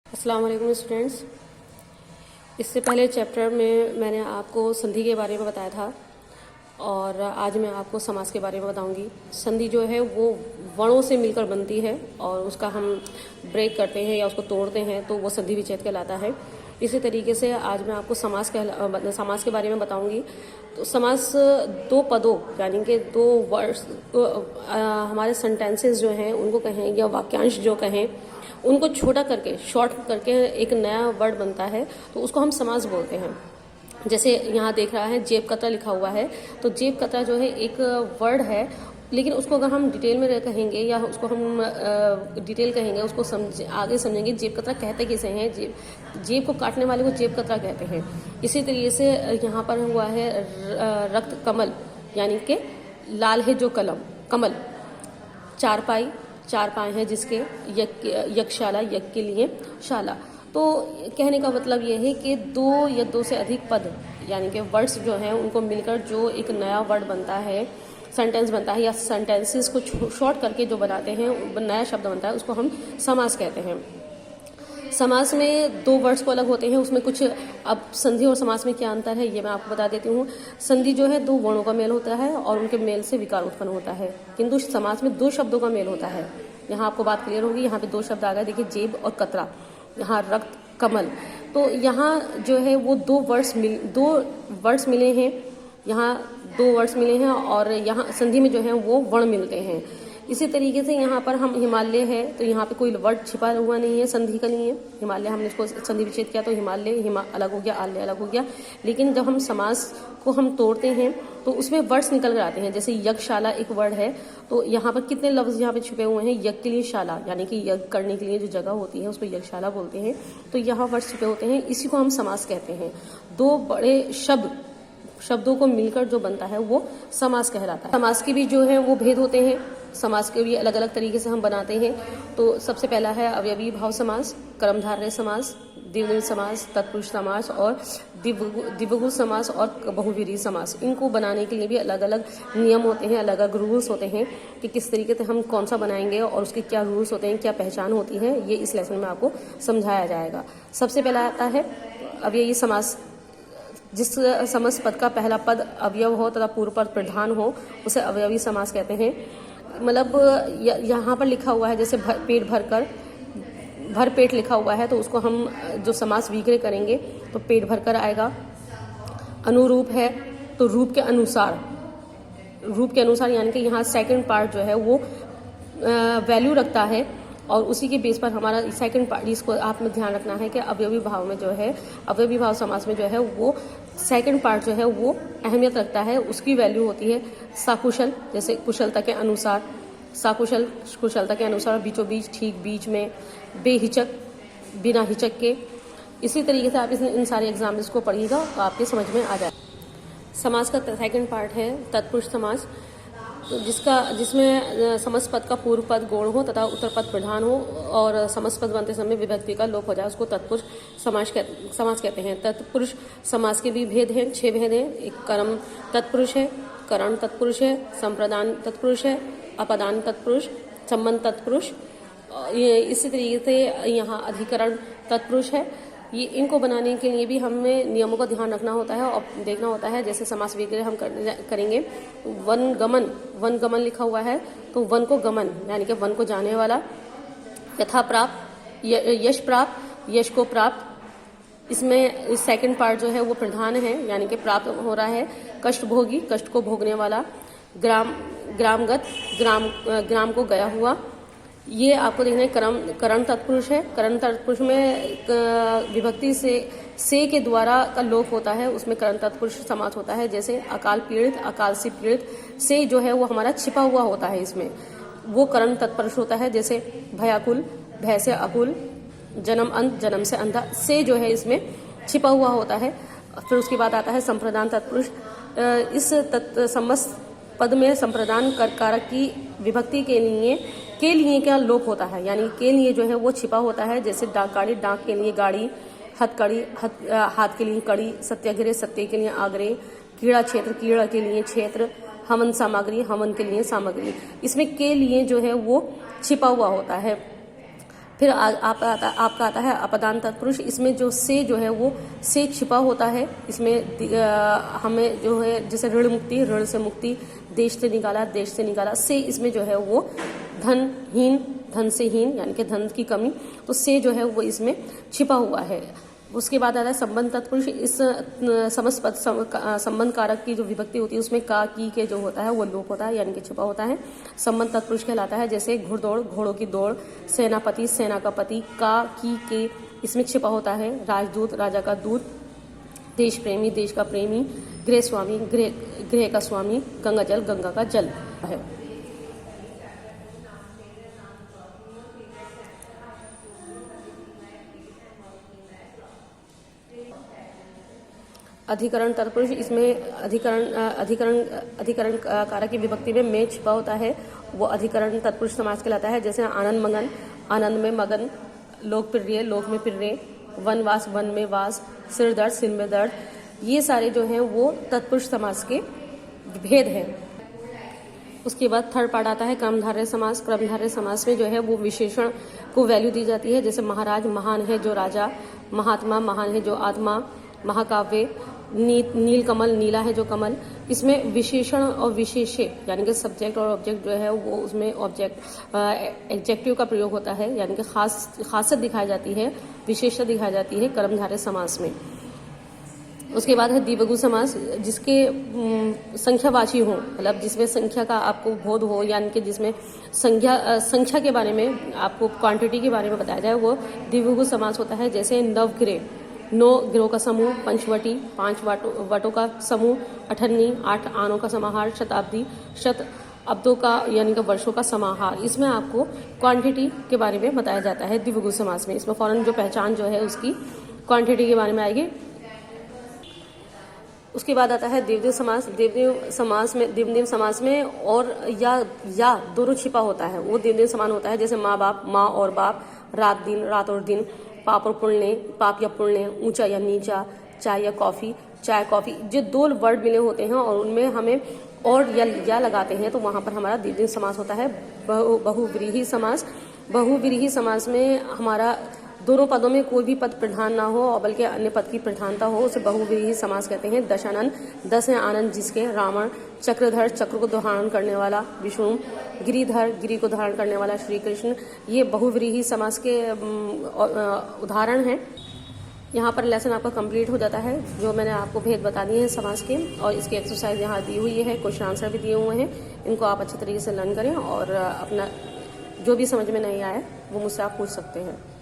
अस्सलाम वालेकुम स्टूडेंट्स। इससे पहले चैप्टर में मैंने आपको संधि के बारे में बताया था और आज मैं आपको समास के बारे में बताऊंगी। संधि जो है वो वर्णों से मिलकर बनती है और उसका हम ब्रेक करते हैं या उसको तोड़ते हैं तो वो संधि विच्छेद कहलाता है। इसी तरीके से आज मैं आपको समास के बारे में बताऊंगी। तो समास दो पदों यानी कि दो वर्ड्स हमारे सेंटेंसेस जो हैं उनको कहें या वाक्यांश जो कहें उनको छोटा करके शॉर्ट करके एक नया वर्ड बनता है तो उसको हम समास बोलते हैं। जैसे यहाँ देख रहा है जेब कतरा लिखा हुआ है, तो जेब कतरा जो है एक वर्ड है, लेकिन उसको अगर हम डिटेल में कहेंगे या उसको हम डिटेल कहेंगे उसको आगे समझेंगे जेब कतरा कहते किसे हैं। जेब को काटने वाले को जेब कतरा कहते हैं। इसी तरीके से यहाँ पर हुआ है रक्त कमल यानी कि लाल है जो कमल। चार पाए हैं जिसके यज्ञशाला, यज्ञ के लिए शाला। तो कहने का मतलब यह है कि दो या दो से अधिक पद यानी कि वर्ड्स जो हैं उनको मिलकर जो एक नया वर्ड बनता है, सेंटेंस बनता है या सेंटेंसेस को शॉर्ट करके जो बनाते हैं नया शब्द बनता है उसको हम समास कहते हैं। समास में दो वर्ड्स को अलग होते हैं, उसमें कुछ अब संधि और समास में क्या अंतर है ये मैं आपको बता देती हूँ। संधि जो है दो वर्णों का मेल होता है और उनके मेल से विकार उत्पन्न होता है, किंतु समास में दो शब्दों का मेल होता है। यहाँ आपको बात क्लियर होगी। यहाँ पे दो शब्द आ गए, देखिए जेब और कतरा, यहाँ रक्त कमल। तो यहाँ जो है वो दो वर्ड्स मिले हैं, यहाँ दो वर्ड्स मिले हैं और यहाँ संधि में जो है वो वर्ण मिलते हैं। इसी तरीके से यहाँ पर हम हिमालय है तो यहाँ पे कोई वर्ड छिपा हुआ नहीं है, संधि का नहीं है। हिमालय हमने इसको संधि विच्छेद किया तो हिमालय अलग हो गया, आलय अलग हो गया। लेकिन जब हम समास को हम तोड़ते हैं तो उसमें वर्ड्स निकल कर आते हैं। जैसे यज्ञशाला एक वर्ड है, तो यहाँ पर कितने लफ्ज यहाँ पे छुपे हुए हैं। यज्ञ के लिए शाला यानी कि यज्ञ करने के लिए जो जगह होती है उसको यज्ञशाला बोलते हैं। तो यहाँ वर्ड्स छुपे होते हैं, इसी को हम समास कहते हैं। दो बड़े शब्दों को मिलकर जो बनता है वो समास कहलाता है। समास के भी जो है वो भेद होते हैं, समास के भी अलग अलग तरीके से हम बनाते हैं। तो सबसे पहला है अवयवी भाव समास, कर्मधारय समास, द्विवचन समास, तत्पुरुष समास और द्विगु समास और बहुव्रीहि समास। इनको बनाने के लिए भी अलग अलग नियम होते हैं, अलग अलग रूल्स होते हैं कि किस तरीके से हम कौन सा बनाएंगे और उसके क्या रूल्स होते हैं, क्या पहचान होती है, ये इस लेसन में आपको समझाया जाएगा। सबसे पहला आता है अवयवी समास। जिस समस्त पद का पहला पद अवयव हो तथा पूर्व पद प्रधान हो उसे अवयवी समास कहते हैं। मतलब यहाँ पर लिखा हुआ है जैसे भर पेट लिखा हुआ है तो उसको हम जो समास विग्रह करेंगे तो पेट भरकर आएगा। अनुरूप है तो रूप के अनुसार यानी कि यहाँ सेकंड पार्ट जो है वो वैल्यू रखता है और उसी के बेस पर हमारा सेकंड पार्ट, इसको आप में ध्यान रखना है कि अवयवी भाव में जो है अवयवी भाव समास में जो है वो सेकंड पार्ट जो है वो अहमियत रखता है। उसकी वैल्यू होती है सकुशल, जैसे कुशलता के अनुसार, सकुशल कुशलता के अनुसार, बीचों बीच, ठीक बीच में, बेहिचक बिना हिचक के। इसी तरीके से आप इन सारे एग्जाम्पल्स को पढ़िएगा तो आपके समझ में आ जाए। समास का सेकंड पार्ट है तत्पुरुष समास, तो जिसमें समस्त पद का पूर्व पद गौण हो तथा उत्तर पद प्रधान हो और समस्त पद बनते समय विभक्ति का लोप हो जाए उसको तत्पुरुष समास कहते हैं। तत्पुरुष समास के भी भेद हैं, 6 भेद हैं। एक कर्म तत्पुरुष है, करण तत्पुरुष है, संप्रदान तत्पुरुष है, अपदान तत्पुरुष, संबंध तत्पुरुष। इसी तरीके से यहाँ अधिकरण तत्पुरुष है। ये इनको बनाने के लिए भी हमें नियमों का ध्यान रखना होता है और देखना होता है। जैसे समास विग्रह हम करेंगे, वन गमन लिखा हुआ है तो वन को गमन यानी कि वन को जाने वाला, यथा प्राप्त यश प्राप्त, यश को प्राप्त। इसमें सेकंड पार्ट जो है वो प्रधान है यानी कि प्राप्त हो रहा है। कष्ट भोगी, कष्ट को भोगने वाला। ग्रामगत, ग्राम को गया हुआ। ये आपको देखना है करण तत्पुरुष है। करण तत्पुरुष में विभक्ति से के द्वारा का लोप होता है, उसमें करण तत्पुरुष समास होता है। जैसे अकाल पीड़ित, अकाल से पीड़ित, से जो है वो हमारा छिपा हुआ होता है, इसमें वो करण तत्पुरुष होता है। जैसे भयाकुल, भय से अकुल, जन्म अंत, जन्म से अंधा, से जो है इसमें छिपा हुआ होता है। फिर उसके बाद आता है संप्रदान तत्पुरुष। इस समस्त पद में संप्रदान कारक की विभक्ति के लिए क्या लोप होता है, यानी के लिए जो है वो छिपा होता है। जैसे डाकगाड़ी, डाक के लिए गाड़ी, हथकड़ी, हाथ के लिए कड़ी, सत्याग्रह, सत्य के लिए आग्रह, कीड़ा क्षेत्र, कीड़ा के लिए क्षेत्र, हवन सामग्री, हवन के लिए सामग्री। इसमें के लिए जो है वो छिपा हुआ होता है। फिर आपका आता है अपदान तत्पुरुष। इसमें जो से जो है वो से छिपा होता है। इसमें हमें जो है जैसे ऋण मुक्ति, ऋण से मुक्ति, देश से निकाला, देश से निकाला। से इसमें जो है वो धनहीन, धन से हीन यानी कि धन की कमी, तो से जो है वो इसमें छिपा हुआ है। उसके बाद आता है संबंध तत्पुरुष। इस समस्त संबंध कारक की जो विभक्ति होती है उसमें का की के जो होता है वो लोप होता है यानी कि छिपा होता है। संबंध तत्पुरुष कहलाता है। जैसे घुड़दौड़, घोड़ों की दौड़, सेनापति, सेना का पति, का की के इसमें छिपा होता है। राजदूत, राजा का दूत, देश प्रेमी, देश का प्रेमी, गृह स्वामी, गृह का स्वामी, गंगा जल, गंगा का जल है। अधिकरण तत्पुरुष। इसमें अधिकरण कारक की विभक्ति में छिपा होता है, वो अधिकरण तत्पुरुष समास कहलाता है। जैसे आनंद मगन, आनंद में मगन, लोक प्रिय, लोक में प्रिय, वनवास, वन में वास, सिर दर्द, सिर में दर्द, ये सारे जो हैं वो तत्पुरुष समास के भेद हैं। उसके बाद थर्ड पार्ट आता है कर्मधारय समास। कर्मधारय समास में जो है वो विशेषण को वैल्यू दी जाती है। जैसे महाराज, महान है जो राजा, महात्मा, महान है जो आत्मा, महाकाव्य, नीलकमल, नीला है जो कमल। इसमें विशेषण और विशेष्य यानी कि सब्जेक्ट और ऑब्जेक्ट जो है वो उसमें ऑब्जेक्ट एडजेक्टिव का प्रयोग होता है यानी कि खासियत दिखाई जाती है, विशेषता दिखाई जाती है कर्मधारय समास में। उसके बाद है द्विबहु समास, जिसके संख्यावाची हो, मतलब जिसमें संख्या का आपको बोध हो यानी कि जिसमें संख्या के बारे में आपको क्वांटिटी के बारे में बताया जाए, वो द्विबहु समास होता है। जैसे नवग्रह, 9 ग्रहों का समूह, पंचवटी 5 वटों का समूह, अठन्नी 8 आनों का समाहार, शताब्दी शत अब्दों का यानी कि वर्षों का समाहार। इसमें आपको क्वांटिटी के बारे में बताया जाता है द्विबहु समास में। इसमें फौरन जो पहचान जो है उसकी क्वांटिटी के बारे में आएगी। उसके बाद आता है देवदेव समास। देवदेव समास में और या दोनों छिपा होता है, वो देवदेव समान होता है। जैसे माँ बाप, माँ और बाप, रात दिन, रात और दिन, पाप और पुण्य, पाप या पुण्य, ऊंचा या नीचा, चाय या कॉफी, चाय कॉफी। जो 2 वर्ड मिले होते हैं और उनमें हमें और या लगाते हैं तो वहां पर हमारा द्विवचन समास होता है। बहुव्रीहि समास। बहुव्रीहि समास में हमारा दोनों पदों में कोई भी पद प्रधान ना हो और बल्कि अन्य पद की प्रधानता हो, उसे बहुव्रीहि समास कहते हैं। दशानन, 10 है आनंद जिसके, रावण, चक्रधर, चक्र को धारण करने वाला विष्णु, गिरिधर, गिरि को धारण करने वाला श्री कृष्ण, ये बहुव्रीहि समास के उदाहरण हैं। यहाँ पर लेसन आपका कंप्लीट हो जाता है, जो मैंने आपको भेद बता दिए हैं समास के, और इसकी एक्सरसाइज यहाँ दी हुई है, क्वेश्चन आंसर भी दिए हुए हैं। इनको आप अच्छे तरीके से लर्न करें और अपना जो भी समझ में नहीं आए वो मुझसे आप पूछ सकते हैं।